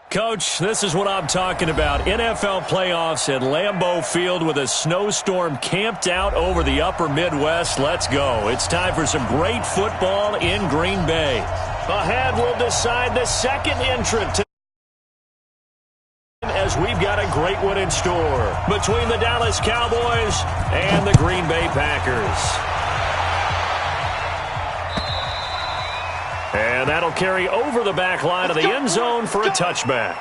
Coach, this is what I'm talking about. NFL playoffs at Lambeau Field with a snowstorm camped out over the upper Midwest. Let's go. It's time for some great football in Green Bay. Ahead, we'll decide the second entrant as we've got a great one in store between the Dallas Cowboys and the Green Bay Packers. And that'll carry over the back line of the end zone for a touchback.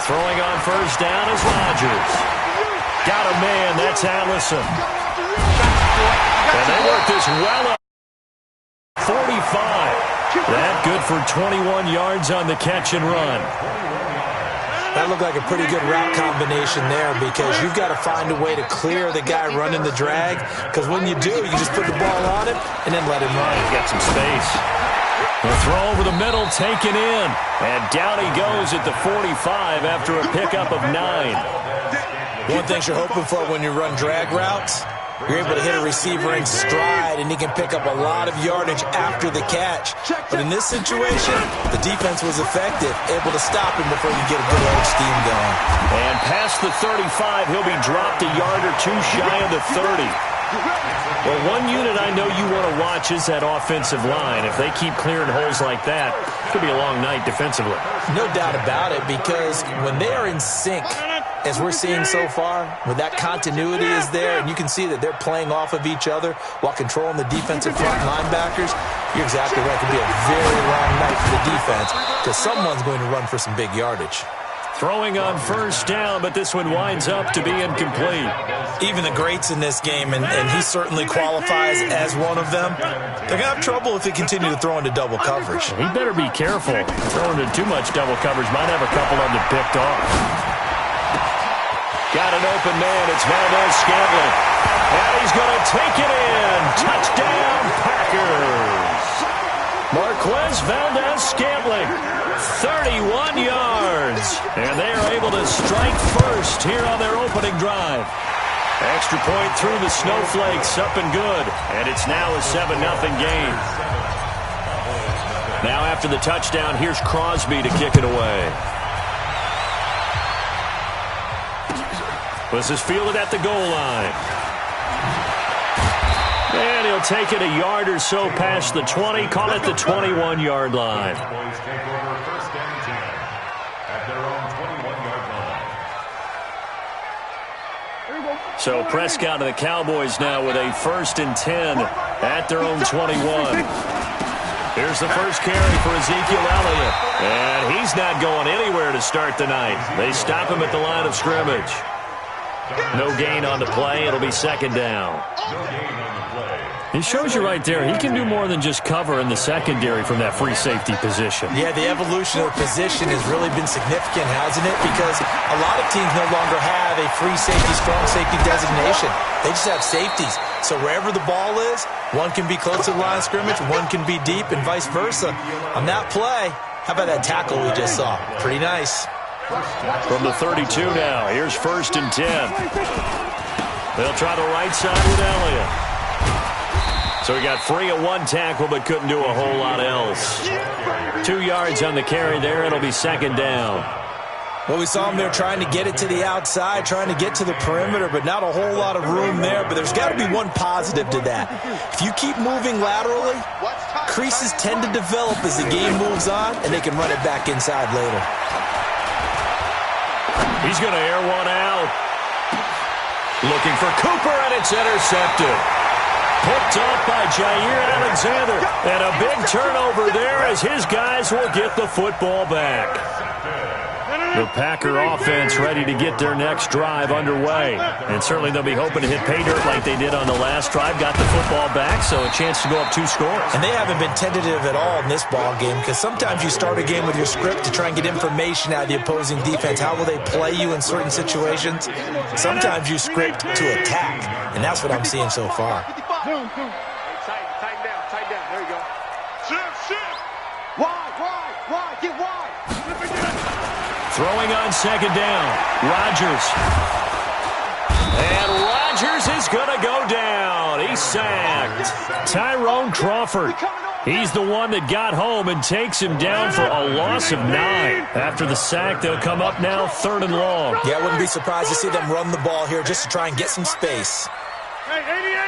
Throwing on first down is Rodgers. Got a man, that's Allison. And they work this well up. 45. That good for 21 yards on the catch and run. That looked like a pretty good route combination there because you've got to find a way to clear the guy running the drag, because when you do, you just put the ball on him and then let him run. He's got some space. The throw over the middle, taken in. And down he goes at the 45 after a pickup of 9. One thing you're hoping for when you run drag routes, you're able to hit a receiver in stride, and he can pick up a lot of yardage after the catch. But in this situation, the defense was effective, able to stop him before you get a good edge steam going. And past the 35, he'll be dropped a yard or two shy of the 30. Well, one unit I know you want to watch is that offensive line. If they keep clearing holes like that, it could be a long night defensively. No doubt about it, because when they are in sync, as we're seeing so far, when that continuity is there and you can see that they're playing off of each other while controlling the defensive front linebackers, you're exactly right. It could be a very long night for the defense because someone's going to run for some big yardage. Throwing on first down, but this one winds up to be incomplete. Even the greats in this game, and he certainly qualifies as one of them, they're going to have trouble if they continue to throw into double coverage. He better be careful. Throwing into too much double coverage might have a couple of them picked off. Got an open man. It's Valdez-Scantling. And he's going to take it in. Touchdown, Packers. Marquez Valdez-Scantling, 31 yards. And they are able to strike first here on their opening drive. Extra point through the snowflakes, up and good. And it's now a 7-0 game. Now after the touchdown, here's Crosby to kick it away. This is fielded at the goal line. And he'll take it a yard or so past the 20, call it the 21-yard line. So Prescott and the Cowboys now with a 1st and 10 at their own 21. Here's the first carry for Ezekiel Elliott. And he's not going anywhere to start the night. They stop him at the line of scrimmage. No gain on the play. It'll be 2nd down. He shows you right there, he can do more than just cover in the secondary from that free safety position. Yeah, the evolution of the position has really been significant, hasn't it? Because a lot of teams no longer have a free safety, strong safety designation. They just have safeties. So wherever the ball is, one can be close to the line of scrimmage, one can be deep, and vice versa. On that play, how about that tackle we just saw? Pretty nice. From the 32 now, here's 1st and 10. They'll try the right side with Elliott. So he got free of one tackle but couldn't do a whole lot else. 2 yards on the carry there. It'll be 2nd down. Well, we saw him there trying to get it to the outside, trying to get to the perimeter, but not a whole lot of room there. But there's got to be one positive to that. If you keep moving laterally, creases tend to develop as the game moves on, and they can run it back inside later. He's going to air one out. Looking for Cooper, and it's intercepted. Picked off by Jair Alexander. And a big turnover there as his guys will get the football back. The Packer offense ready to get their next drive underway. And certainly they'll be hoping to hit pay dirt like they did on the last drive. Got the football back, so a chance to go up 2 scores. And they haven't been tentative at all in this ball game, because sometimes you start a game with your script to try and get information out of the opposing defense. How will they play you in certain situations? Sometimes you script to attack, and that's what I'm seeing so far. Tighten down. There you go. Shift. Wide. Throwing on second down. Rodgers. And Rodgers is going to go down. He's sacked. Tyrone Crawford. He's the one that got home and takes him down for a loss of 9. After the sack, they'll come up now 3rd and long. Yeah, I wouldn't be surprised to see them run the ball here just to try and get some space. Hey, 88.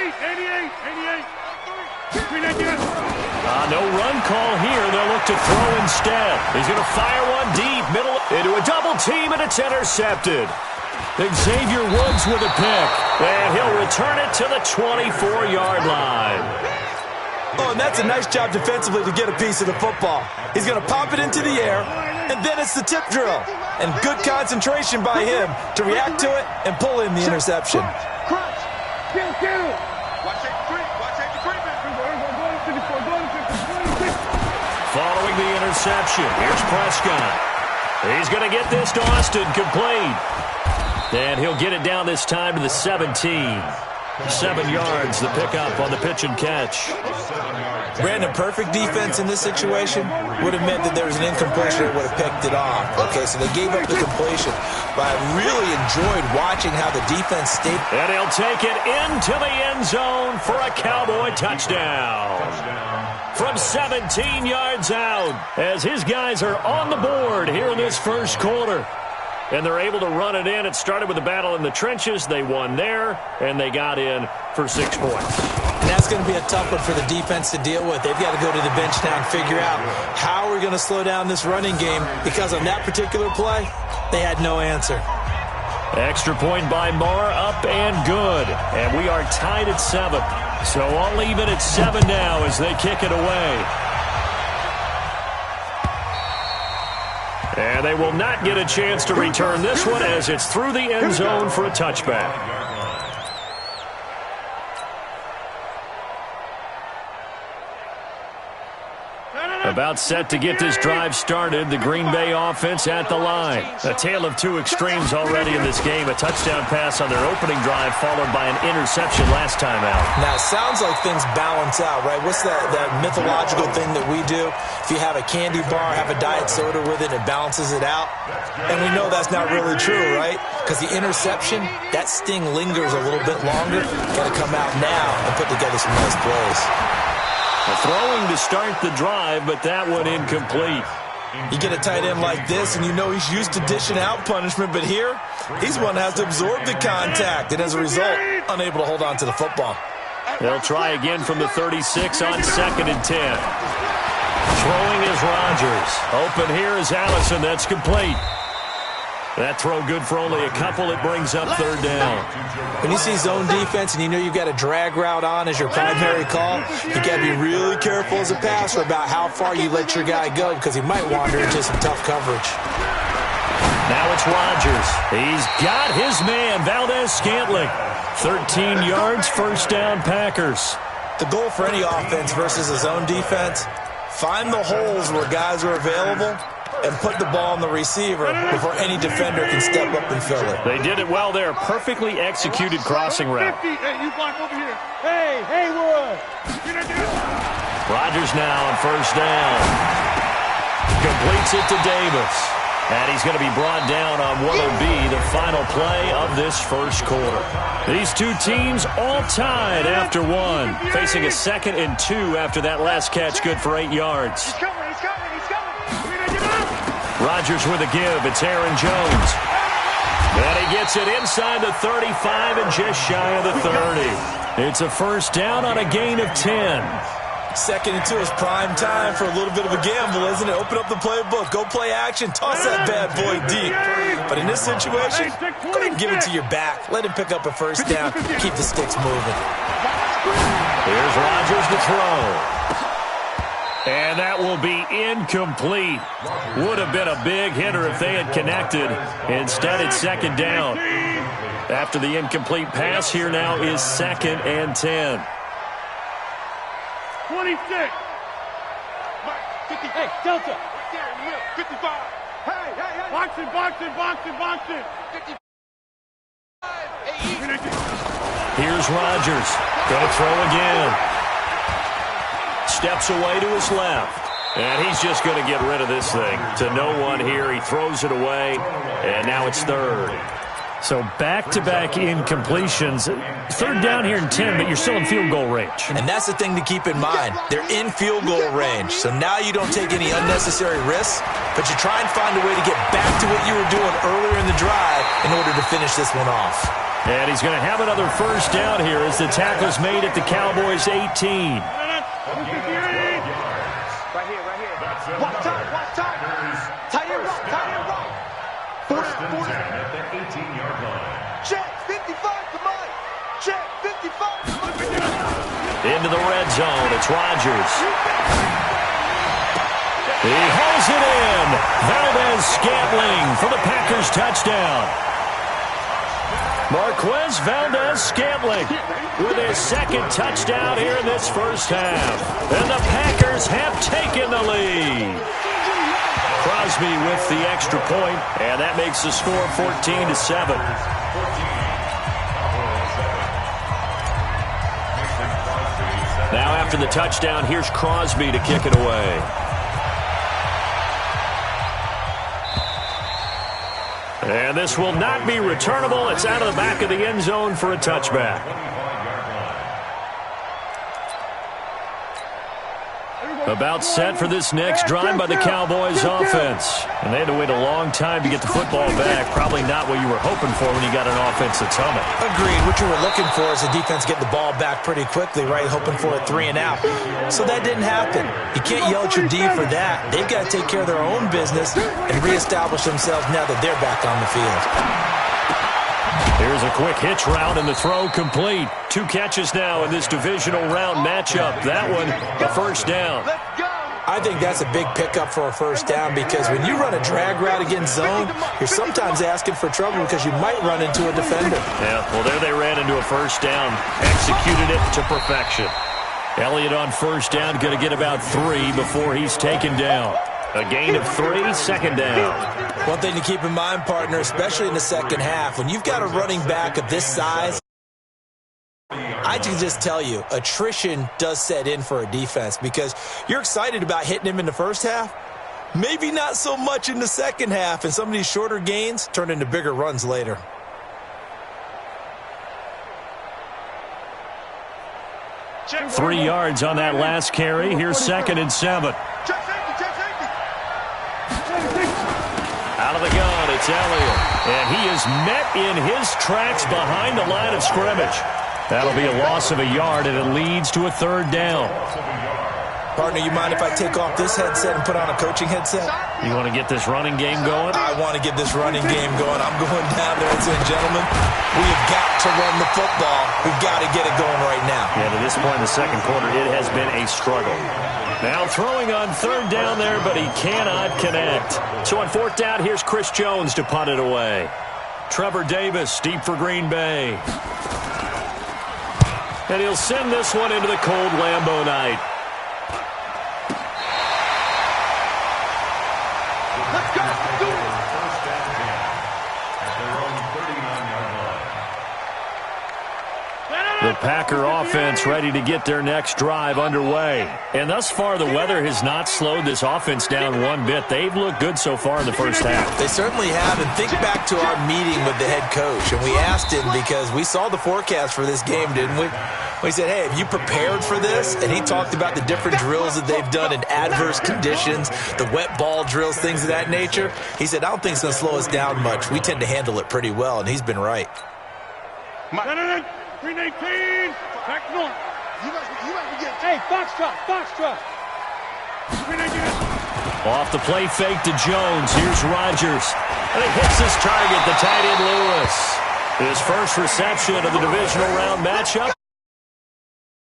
No run call here. They'll look to throw instead. He's going to fire one deep, middle, into a double team, and it's intercepted. Xavier Woods with a pick, and he'll return it to the 24-yard line. Oh, and that's a nice job defensively to get a piece of the football. He's going to pop it into the air, and then it's the tip drill. And good concentration by him to react to it and pull in the interception. Following the interception, here's Prescott. He's going to get this to Austin, complete. And he'll get it down this time to the 17. 7 yards, the pickup on the pitch and catch. Brandon, perfect defense in this situation would have meant that there was an incompletion that would have picked it off. Okay, so they gave up the completion. But I really enjoyed watching how the defense stayed. And he'll take it into the end zone for a Cowboy touchdown. From 17 yards out, as his guys are on the board here in this first quarter. And they're able to run it in. It started with a battle in the trenches. They won there, and they got in for 6 points. And that's going to be a tough one for the defense to deal with. They've got to go to the bench now and figure out how we're going to slow down this running game, because on that particular play, they had no answer. Extra point by Marr, up and good. And we are tied at 7. So all even at 7 now as they kick it away. And they will not get a chance to return this one as it's through the end zone for a touchback. About set to get this drive started, the Green Bay offense at the line. A tale of 2 extremes already in this game. A touchdown pass on their opening drive followed by an interception last time out. Now, it sounds like things balance out, right? What's that mythological thing that we do? If you have a candy bar, have a diet soda with it, it balances it out. And we know that's not really true, right? Because the interception, that sting lingers a little bit longer. Got to come out now and put together some nice plays. Throwing to start the drive, but that one incomplete. You get a tight end like this, and you know he's used to dishing out punishment, but here, he's one that has to absorb the contact, and as a result, unable to hold on to the football. They'll try again from the 36 on 2nd and 10. Throwing is Rodgers. Open here is Allison. That's complete. That throw good for only a couple. It brings up 3rd down. When you see zone defense and you know you've got a drag route on as your primary call, you got to be really careful as a passer about how far you let your guy go, because he might wander into some tough coverage. Now it's Rodgers. He's got his man, Valdez-Scantling. 13 yards, 1st down, Packers. The goal for any offense versus a zone defense, find the holes where guys are available and put the ball on the receiver before any defender can step up and fill it. They did it well there. Perfectly executed crossing route. Hey, you block over here. Hey, Haywood. Rodgers now on 1st down. Completes it to Davis. And he's going to be brought down on what will be the final play of this first quarter. These 2 teams all tied after 1. Facing a 2nd and 2 after that last catch, good for 8 yards. He's coming. Rodgers with a give. It's Aaron Jones. And he gets it inside the 35 and just shy of the 30. It's a 1st down on a gain of 10. 2nd and 2 is prime time for a little bit of a gamble, isn't it? Open up the playbook. Go play action. Toss that bad boy deep. But in this situation, go ahead and give it to your back. Let him pick up a 1st down. Keep the sticks moving. Here's Rodgers to throw. And that will be incomplete. Would have been a big hitter if they had connected. Instead, it's 2nd down. After the incomplete pass, here now is 2nd and 10. 26. 50. Hey, Delta. Right there in the middle. 55. Hey. Boxing. 55. Here's Rodgers. Going to throw again. Steps away to his left. And he's just going to get rid of this thing. To no one here. He throws it away, and now it's third. So back-to-back incompletions. Third down here in 10, but you're still in field goal range. And that's the thing to keep in mind. They're in field goal range. So now you don't take any unnecessary risks, but you try and find a way to get back to what you were doing earlier in the drive in order to finish this one off. And he's going to have another first down here as the tackle's made at the Cowboys' 18. Right here. Watch time. Tight end rock. 40. At the 18-yard line. Check, 55, come on. Check, 55, come on. Into the red zone. It's Rodgers. He hauls it in. Valdez-Scantling for the Packers touchdown. Marquez Valdez-Scantling with his second touchdown here in this first half. And the Packers have taken the lead. Crosby with the extra point, and that makes the score 14-7. Now after the touchdown, here's Crosby to kick it away. And this will not be returnable. It's out of the back of the end zone for a touchback. About set for this next drive by the Cowboys offense. And they had to wait a long time to get the football back. Probably not what you were hoping for when you got an offense that's humming. Agreed. What you were looking for is the defense get the ball back pretty quickly, right? Hoping for a 3 and out. So that didn't happen. You can't yell at your D for that. They've got to take care of their own business and reestablish themselves now that they're back on the field. Here's a quick hitch route and the throw complete. 2 catches now in this divisional round matchup. That one, a first down. I think that's a big pickup for a first down because when you run a drag route against zone, you're sometimes asking for trouble because you might run into a defender. Yeah, well, there they ran into a first down. Executed it to perfection. Elliott on first down, going to get about 3 before he's taken down. A gain of 3, second down. One thing to keep in mind, partner, especially in the second half, when you've got a running back of this size, I can just tell you, attrition does set in for a defense because you're excited about hitting him in the first half, maybe not so much in the second half, and some of these shorter gains turn into bigger runs later. Check 3 yards on that last carry. Here's 2nd and 7. Check safety. Out of the gun, it's Elliott. And he is met in his tracks behind the line of scrimmage. That'll be a loss of a yard, and it leads to a 3rd down. Partner, you mind if I take off this headset and put on a coaching headset? You want to get this running game going? I want to get this running game going. I'm going down there and saying, gentlemen, we have got to run the football. We've got to get it going right now. Yeah, to this point in the second quarter, it has been a struggle. Now throwing on 3rd down there, but he cannot connect. So on 4th down, here's Chris Jones to punt it away. Trevor Davis deep for Green Bay. And he'll send this one into the cold Lambeau night. Let's go. Do it. First and 10 at their own 39-yard line. The Packer offense ready to get their next drive underway. And thus far, the weather has not slowed this offense down one bit. They've looked good so far in the first half. They certainly have. And think back to our meeting with the head coach. And we asked him because we saw the forecast for this game, didn't we? We said, hey, have you prepared for this? And he talked about the different drills that they've done in adverse conditions, the wet ball drills, things of that nature. He said, I don't think it's going to slow us down much. We tend to handle it pretty well, and he's been right. 319. Back north. You might be getting. Hey, Foxtrot. 319. Off the play fake to Jones. Here's Rodgers. And he hits his target, the tight end Lewis. His first reception of the divisional round matchup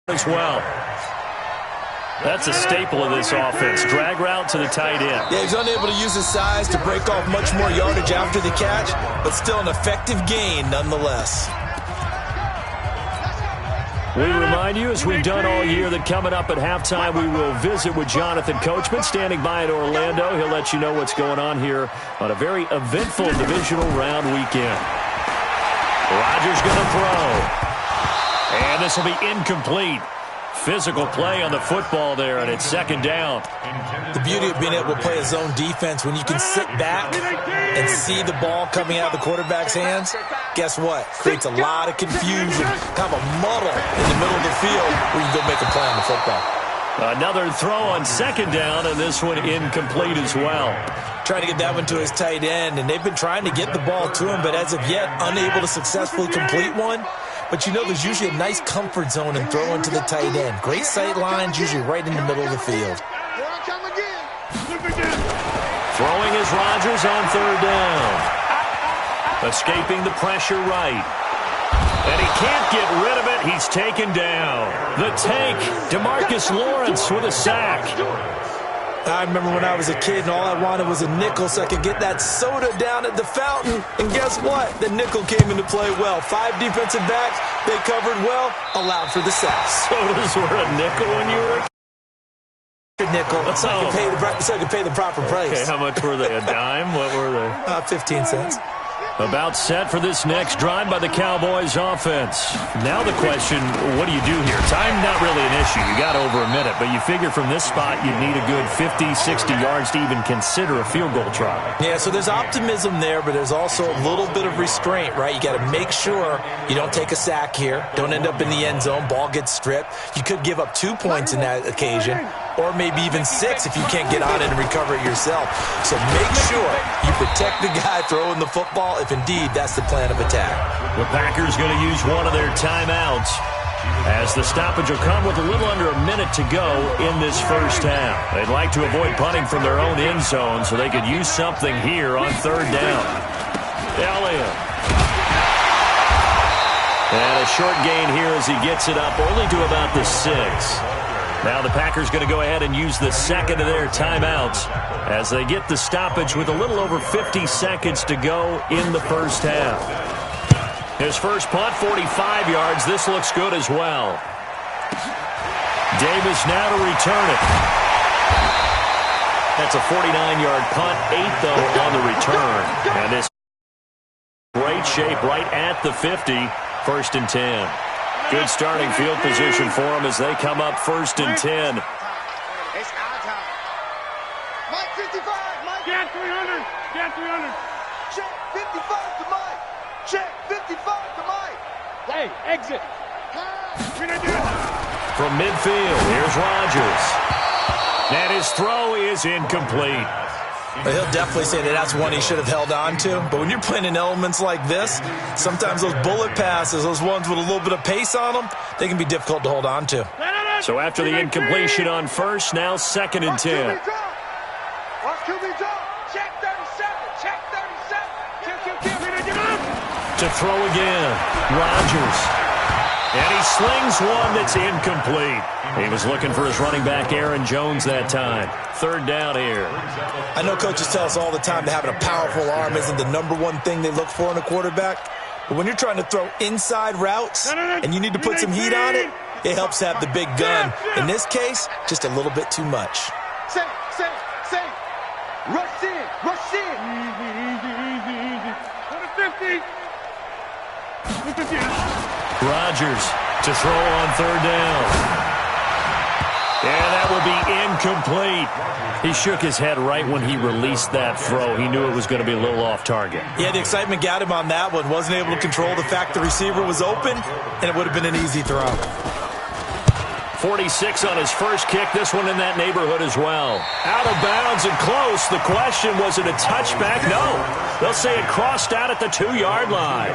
as well. That's a staple of this offense. Drag route to the tight end. Yeah, he's unable to use his size to break off much more yardage after the catch, but still an effective gain nonetheless. We remind you, as we've done all year, that coming up at halftime, we will visit with Jonathan Coachman, standing by in Orlando. He'll let you know what's going on here on a very eventful divisional round weekend. Rodgers going to throw. And this will be incomplete. Physical play on the football there, and it's second down. The beauty of being able to play a zone defense, when you can sit back and see the ball coming out of the quarterback's hands, guess what? Creates a lot of confusion, kind of a muddle in the middle of the field where you can go make a play on the football. Another throw on second down, and this one incomplete as well. Trying to get that one to his tight end, and they've been trying to get the ball to him, but as of yet, unable to successfully complete one. But you know there's usually a nice comfort zone in throwing to the tight end. Great sight lines, usually right in the middle of the field. Throwing is Rodgers on third down. Escaping the pressure right. And he can't get rid of it. He's taken down. The tank, DeMarcus Lawrence with a sack. I remember when I was a kid and all I wanted was a nickel so I could get that soda down at the fountain. And guess what? The nickel came into play well. 5 defensive backs, they covered well, allowed for the sack. Sodas were a nickel when you were a nickel. So I could pay the proper price. Okay, how much were they? A dime? What were they? 15 cents. About set for this next drive by the Cowboys offense. Now the question, what do you do here? Time not really an issue. You got over a minute, but you figure from this spot you'd need a good 50, 60 yards to even consider a field goal try. Yeah, so there's optimism there, but there's also a little bit of restraint, right? You got to make sure you don't take a sack here. Don't end up in the end zone. Ball gets stripped. You could give up 2 points in that occasion, or maybe even 6 if you can't get on it and recover it yourself. So make sure you protect the guy throwing the football if indeed that's the plan of attack. The Packers going to use one of their timeouts as the stoppage will come with a little under a minute to go in this first half. They'd like to avoid punting from their own end zone so they could use something here on third down. Elliott. And a short gain here as he gets it up only to about the 6. Now the Packers going to go ahead and use the second of their timeouts as they get the stoppage with a little over 50 seconds to go in the first half. His first punt, 45 yards. This looks good as well. Davis now to return it. That's a 49-yard punt, 8 though on the return. And this great shape right at the 50, 1st and 10. Good starting field position for them as they come up 1st and 10. It's our time. Mike 55, Mike. Get 300. Get 300. Check 55 to Mike. Check 55 to Mike. Hey, exit. From midfield, here's Rodgers. And his throw is incomplete. He'll definitely say that that's one he should have held on to. But when you're playing in elements like this, sometimes those bullet passes, those ones with a little bit of pace on them, they can be difficult to hold on to. So after the incompletion on first, now 2nd and 10. Check 37. Check 37. To throw again, Rodgers. And he slings one that's incomplete. He was looking for his running back, Aaron Jones, that time. 3rd down here. I know coaches tell us all the time that having a powerful arm isn't the #1 thing they look for in a quarterback. But when you're trying to throw inside routes and you need to put some heat on it, it helps to have the big gun. In this case, just a little bit too much. Say. Rush in. Easy. Go to 50. Rodgers to throw on 3rd down. And that will be incomplete. He shook his head right when he released that throw. He knew it was going to be a little off target. Yeah, the excitement got him on that one. Wasn't able to control the fact the receiver was open, and it would have been an easy throw. 46 on his first kick. This one in that neighborhood as well. Out of bounds and close. The question, was it a touchback? No. They'll say it crossed out at the 2-yard line.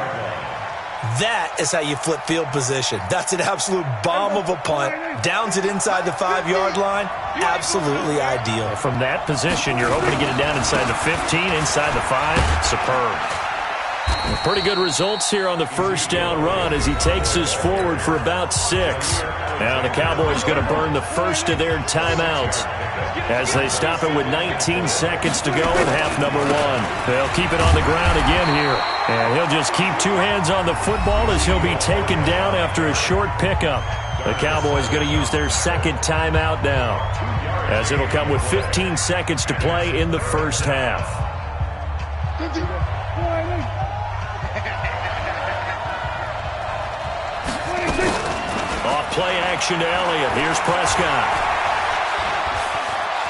That is how you flip field position. That's an absolute bomb of a punt. Downs it inside the 5-yard line. Absolutely ideal. From that position, you're hoping to get it down inside the 15, inside the 5. Superb. Pretty good results here on the first down run as he takes us forward for about 6. Now the Cowboys going to burn the first of their timeouts as they stop it with 19 seconds to go in half number 1. They'll keep it on the ground again here. And he'll just keep 2 hands on the football as he'll be taken down after a short pickup. The Cowboys going to use their 2nd timeout now as it'll come with 15 seconds to play in the first half. Off play action to Elliott. Here's Prescott.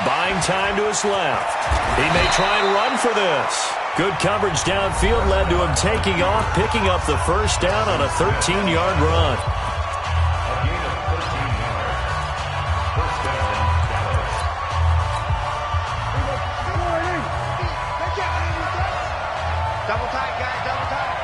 Buying time to his left. He may try and run for this. Good coverage downfield led to him taking off, picking up the first down on a 13-yard run. A gain of 13 yards. First down, Dallas. Double tight, guys, double tight.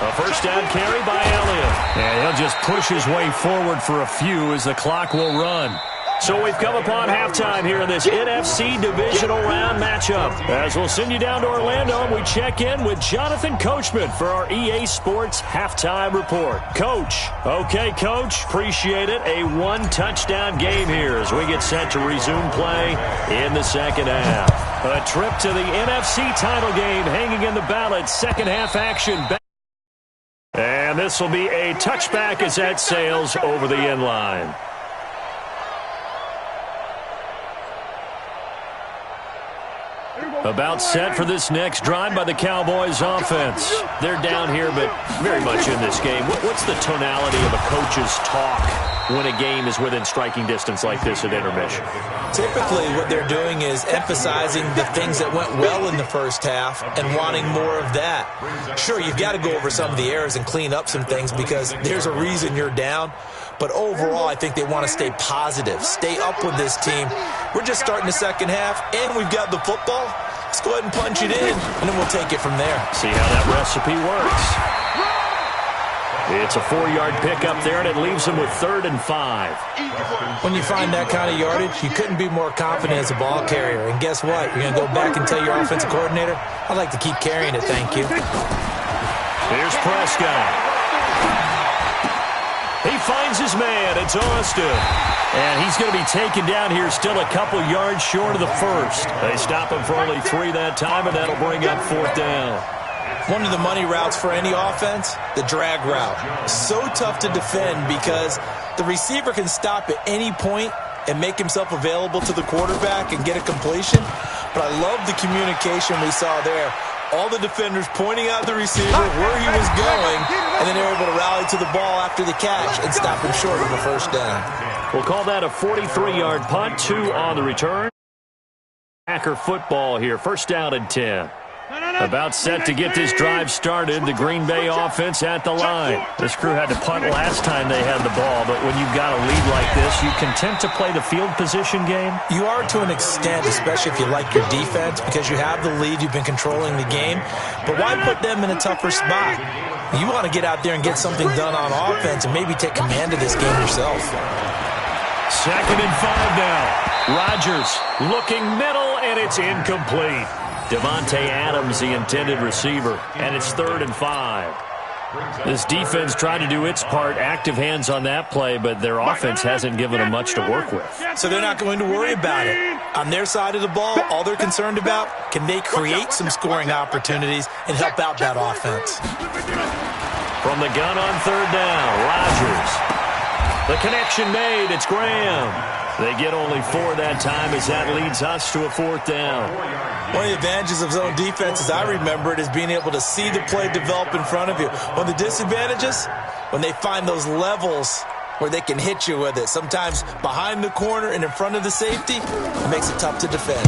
A first down carry by Elliott. And he'll just push his way forward for a few as the clock will run. So we've come upon halftime here in this NFC divisional round matchup. As we'll send you down to Orlando, and we check in with Jonathan Coachman for our EA Sports halftime report. Coach. Okay, Coach. Appreciate it. A one-touchdown game here as we get set to resume play in the second half. A trip to the NFC title game hanging in the balance. Second half action. And this will be a touchback as that sails over the end line. About set for this next drive by the Cowboys offense. They're down here, but very much in this game. What's the tonality of a coach's talk when a game is within striking distance like this at intermission? Typically, what they're doing is emphasizing the things that went well in the first half and wanting more of that. Sure, you've got to go over some of the errors and clean up some things because there's a reason you're down. But overall, I think they want to stay positive, stay up with this team. We're just starting the second half, and we've got the football. Let's go ahead and punch it in, and then we'll take it from there. See how that recipe works. It's a 4-yard pickup there, and it leaves them with 3rd and 5. When you find that kind of yardage, you couldn't be more confident as a ball carrier. And guess what? You're going to go back and tell your offensive coordinator, I'd like to keep carrying it, thank you. Here's Prescott. He finds his man. It's Austin. And he's going to be taken down here still a couple yards short of the first. They stop him for only 3 that time, and that'll bring up 4th down. One of the money routes for any offense, the drag route. So tough to defend because the receiver can stop at any point and make himself available to the quarterback and get a completion. But I love the communication we saw there. All the defenders pointing out the receiver, where he was going, and then they were able to rally to the ball after the catch and stop him short of a first down. We'll call that a 43-yard punt, 2 on the return. Packer football here, 1st down and 10. About set to get this drive started, the Green Bay offense at the line. This crew had to punt last time they had the ball, but when you've got a lead like this, you content to play the field position game? You are to an extent, especially if you like your defense, because you have the lead, you've been controlling the game. But why put them in a tougher spot? You want to get out there and get something done on offense and maybe take command of this game yourself. 2nd and 5 now. Rodgers looking middle, and it's incomplete. Devontae Adams, the intended receiver, and it's 3rd and 5. This defense tried to do its part, active hands on that play, but their offense hasn't given them much to work with. So they're not going to worry about it. On their side of the ball, all they're concerned about, can they create some scoring opportunities and help out that offense? From the gun on 3rd down, Rodgers. The connection made, it's Graham. They get only 4 that time as that leads us to a 4th down. One of the advantages of zone defense, as I remember it, is being able to see the play develop in front of you. One of the disadvantages, when they find those levels where they can hit you with it, sometimes behind the corner and in front of the safety, it makes it tough to defend.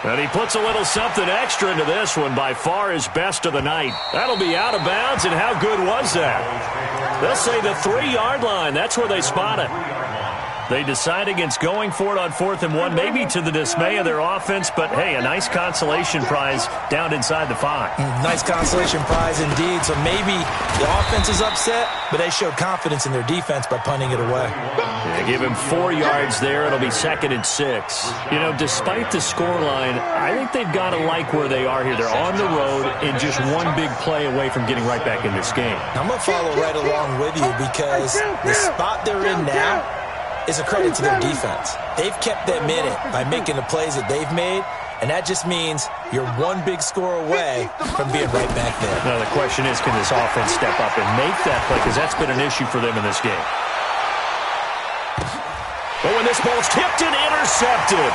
And he puts a little something extra into this one, by far his best of the night. That'll be out of bounds, and how good was that? They'll say the 3-yard line. That's where they spot it. They decide against going for it on 4th and 1, maybe to the dismay of their offense, but hey, a nice consolation prize down inside the 5. Nice consolation prize indeed. So maybe the offense is upset, but they showed confidence in their defense by punting it away. They give him 4 yards there. It'll be 2nd and 6. You know, despite the scoreline, I think they've got to like where they are here. They're on the road and just one big play away from getting right back in this game. I'm going to follow right along with you because the spot they're in now is a credit to their defense. They've kept them in it by making the plays that they've made, and that just means you're one big score away from being right back there. Now the question is, can this offense step up and make that play? Because that's been an issue for them in this game. But when this ball's tipped and intercepted,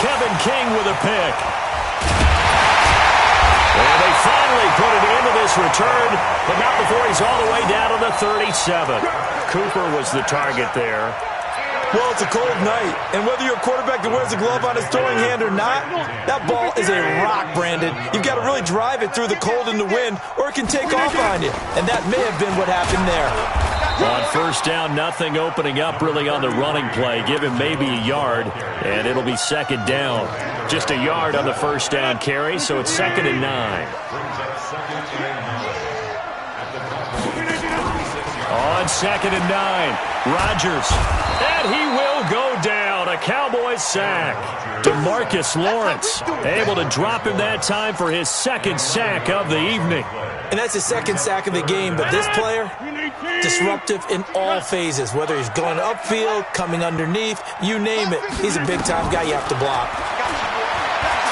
Kevin King with a pick. And they finally put it into this pass returned, but not before he's all the way down to the 37. Cooper was the target there. Well, it's a cold night, and whether you're a quarterback that wears a glove on his throwing hand or not, that ball is a rock, Brandon. You've got to really drive it through the cold and the wind, or it can take off on you, and that may have been what happened there. On first down, nothing opening up really on the running play. Give him maybe a yard, and it'll be second down. Just a yard on the first down carry, so it's 2nd and 9. On 2nd and 9, Rodgers. And he will go down. A Cowboys sack. DeMarcus Lawrence able to drop him that time for his 2nd sack of the evening. And that's his 2nd sack of the game, but this player, disruptive in all phases, whether he's going upfield, coming underneath, you name it. He's a big-time guy you have to block.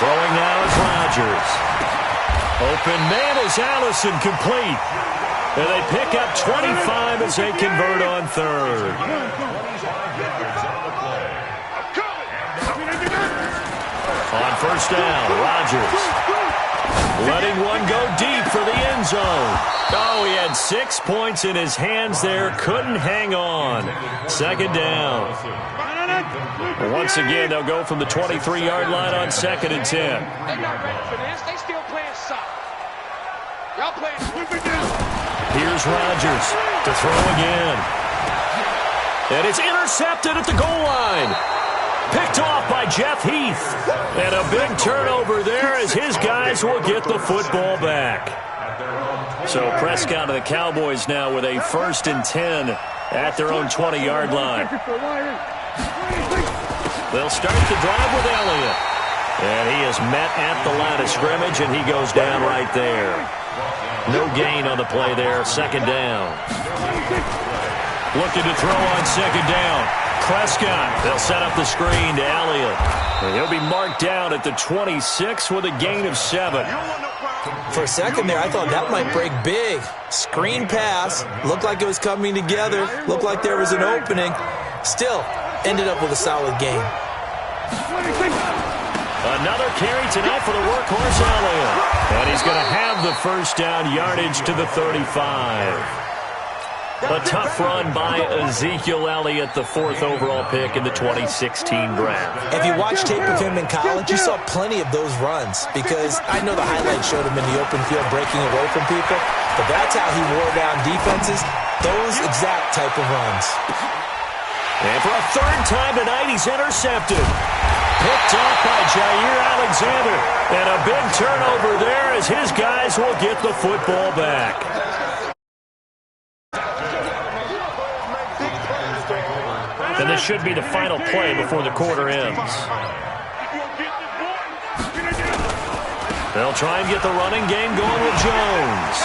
Throwing now is Rodgers. Open man is Allison, complete. And they pick up 25 as they convert on 3rd. On first down, Rodgers letting one go deep for the end zone. Oh, he had 6 points in his hands there. Couldn't hang on. 2nd down. Once again, they'll go from the 23-yard line on 2nd and 10. They're not ready for this. They still playing soft. Y'all playing. Here's Rodgers to throw again. And it's intercepted at the goal line. Picked off by Jeff Heath. And a big turnover there as his guys will get the football back. So Prescott and the Cowboys now with a 1st and 10 at their own 20-yard line. They'll start the drive with Elliott. And he is met at the line of scrimmage, and he goes down right there. No gain on the play there. 2nd down. Looking to throw on 2nd down. Prescott. They'll set up the screen to Elliott. And he'll be marked down at the 26 with a gain of 7. For a second there, I thought that might break big. Screen pass. Looked like it was coming together. Looked like there was an opening. Still, ended up with a solid game. Another carry tonight for the workhorse Elliott. And he's going to have the first down yardage to the 35. A tough run by Ezekiel Elliott, the 4th overall pick in the 2016 draft. If you watched tape of him in college, you saw plenty of those runs because I know the highlights showed him in the open field breaking away from people, but that's how he wore down defenses, those exact type of runs. And for a 3rd time tonight, he's intercepted. Picked off by Jair Alexander. And a big turnover there as his guys will get the football back. And this should be the final play before the quarter ends. They'll try and get the running game going with Jones.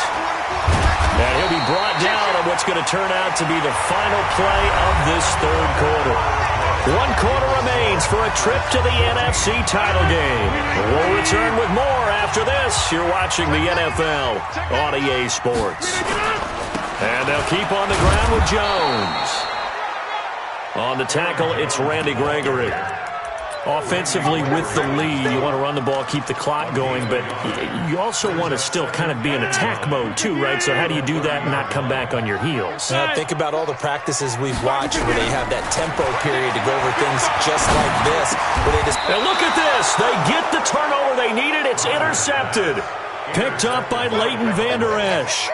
And he'll be brought down on what's going to turn out to be the final play of this 3rd quarter. 1 quarter remains for a trip to the NFC title game. We'll return with more after this. You're watching the NFL on EA Sports. And they'll keep on the ground with Jones. On the tackle, it's Randy Gregory. Offensively, with the lead, you want to run the ball, keep the clock going, but you also want to still kind of be in attack mode too, right? So how do you do that and not come back on your heels? Now, think about all the practices we've watched where they have that tempo period to go over things just like this. Where they just... And look at this. They get the turnover they needed. It's intercepted. Picked up by Leighton Vander Esch.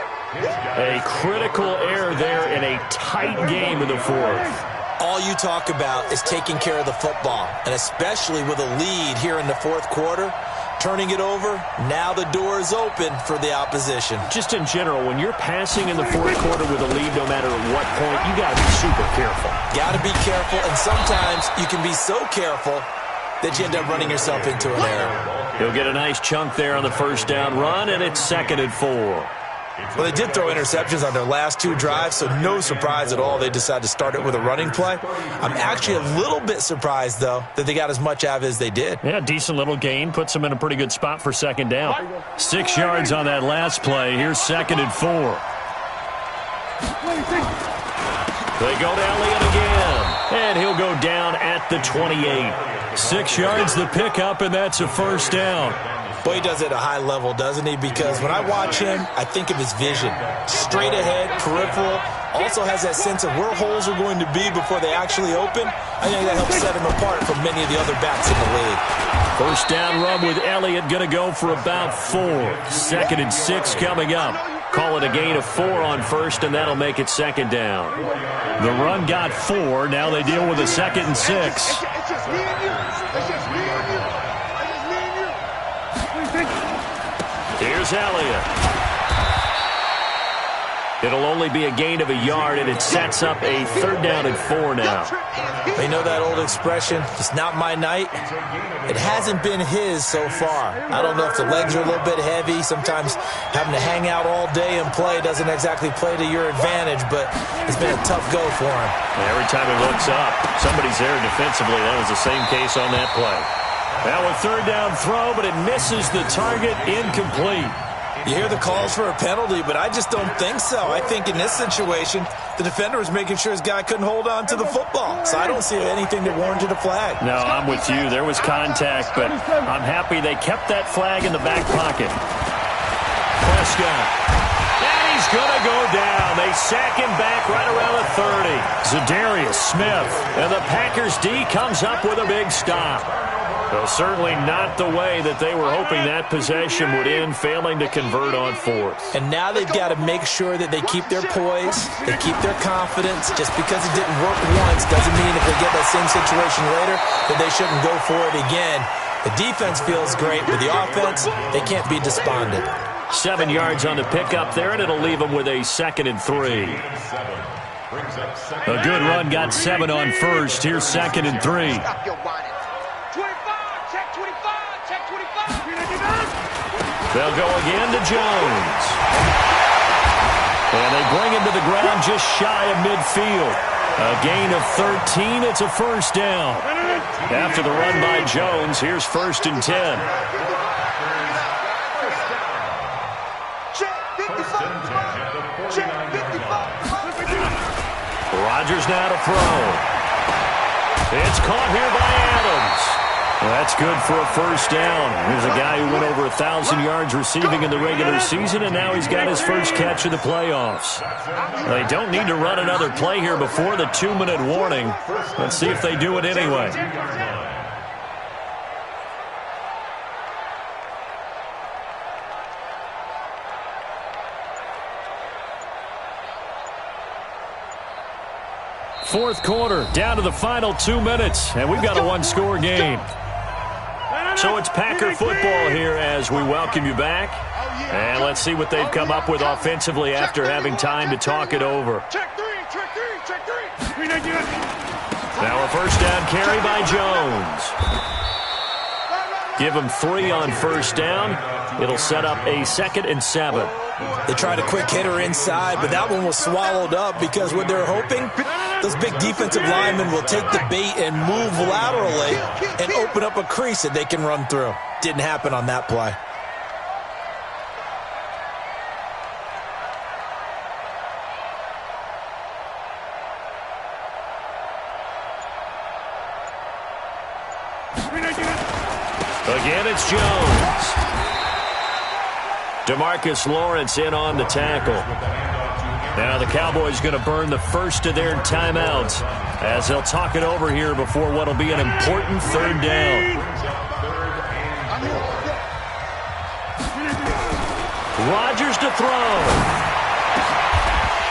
A critical error there in a tight game in the 4th. All you talk about is taking care of the football, and especially with a lead here in the 4th quarter, turning it over, now the door is open for the opposition. Just in general, when you're passing in the 4th quarter with a lead, no matter at what point, you got to be super careful. Got to be careful, and sometimes you can be so careful that you end up running yourself into an error. He'll get a nice chunk there on the first down run, and it's 2nd and 4. Well, they did throw interceptions on their last 2 drives, so no surprise at all they decided to start it with a running play. I'm actually a little bit surprised, though, that they got as much out of it as they did. Yeah, decent little gain. Puts them in a pretty good spot for 2nd down. 6 yards on that last play. Here's 2nd and 4. They go to Elliott again. And he'll go down at at the 28. 6 yards the pickup, and that's a first down. Boy, he does it at a high level, doesn't he? Because when I watch him, I think of his vision. Straight ahead, peripheral, also has that sense of where holes are going to be before they actually open. I think that helps set him apart from many of the other backs in the league. First down run with Elliott, going to go for about 4. 2nd and 6 coming up. Call it a gain of 4 on first, and that'll make it 2nd down. The run got 4. Now they deal with a 2nd and 6. It's just me and you. It's just me and you. It's just me and you. Here's Elliott. It'll only be a gain of a yard, and it sets up a 3rd down and 4 now. They know that old expression, it's not my night. It hasn't been his so far. I don't know if the legs are a little bit heavy. Sometimes having to hang out all day and play doesn't exactly play to your advantage, but it's been a tough go for him. Every time he looks up, somebody's there defensively. That was the same case on that play. Now a 3rd down throw, but it misses the target, incomplete. You hear the calls for a penalty, but I just don't think so. I think in this situation, the defender was making sure his guy couldn't hold on to the football. So I don't see anything that warranted a flag. No, I'm with you. There was contact, but I'm happy they kept that flag in the back pocket. Prescott. And he's going to go down. They sack him back right around the 30. Zadarius Smith. And the Packers D comes up with a big stop. Well, certainly not the way that they were hoping that possession would end, failing to convert on 4th. And now they've got to make sure that they keep their poise, they keep their confidence. Just because it didn't work once doesn't mean if they get that same situation later that they shouldn't go for it again. The defense feels great, but the offense, they can't be despondent. 7 yards on the pickup there, and it'll leave them with a 2nd and 3. A good run got 7 on first. Here's 2nd and 3. They'll go again to Jones. And they bring him to the ground just shy of midfield. A gain of 13. It's a first down. After the run by Jones, here's 1st and 10. Rodgers now to throw. It's caught here by Adams. Well, that's good for a first down. Here's a guy who went over 1,000 yards receiving in the regular season, and now he's got his first catch of the playoffs. They don't need to run another play here before the 2-minute warning. Let's see if they do it anyway. Fourth quarter, down to the final 2 minutes, and we've got a one-score game. So it's Packer football here as we welcome you back. And let's see what they've come up with offensively after having time to talk it over. Now a first down carry by Jones. Give him 3 on first down. It'll set up a 2nd and 7. They tried a quick hitter inside, but that one was swallowed up because what they're hoping, those big defensive linemen will take the bait and move laterally and open up a crease that they can run through. Didn't happen on that play. Again, it's Jones. DeMarcus Lawrence in on the tackle. Now the Cowboys going to burn the first of their timeouts as they'll talk it over here before what will be an important 3rd down. Rodgers to throw.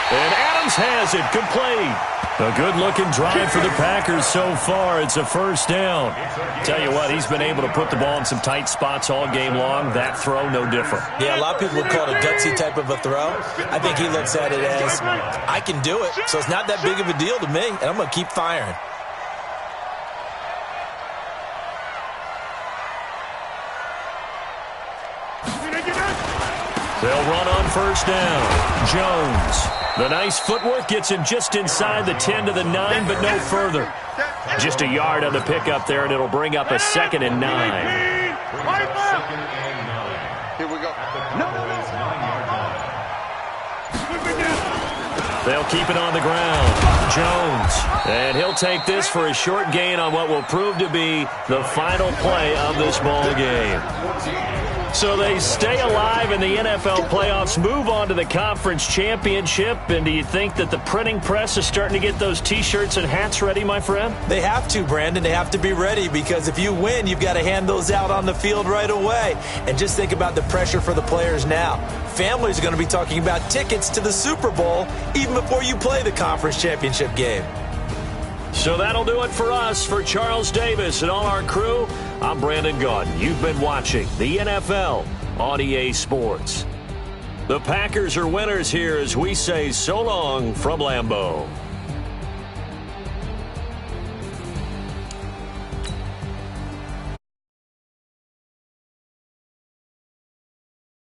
And Adams has it, complete. A good-looking drive for the Packers so far. It's a first down. Tell you what, he's been able to put the ball in some tight spots all game long. That throw, no different. Yeah, a lot of people would call it a gutsy type of a throw. I think he looks at it as, I can do it, so it's not that big of a deal to me, and I'm going to keep firing. They'll run on first down. Jones. The nice footwork gets him just inside the 10 to the 9, but no further. Just a yard on the pickup there, and it'll bring up a 2nd and 9. Here we go. They'll keep it on the ground. Jones. And he'll take this for a short gain on what will prove to be the final play of this ball game. So they stay alive in the NFL playoffs, move on to the conference championship. And do you think that the printing press is starting to get those T-shirts and hats ready, my friend? They have to, Brandon. They have to be ready because if you win, you've got to hand those out on the field right away. And just think about the pressure for the players now. Families are going to be talking about tickets to the Super Bowl even before you play the conference championship game. So that'll do it for us. For Charles Davis and all our crew, I'm Brandon Gaudin. You've been watching the NFL on EA Sports. The Packers are winners here as we say so long from Lambeau.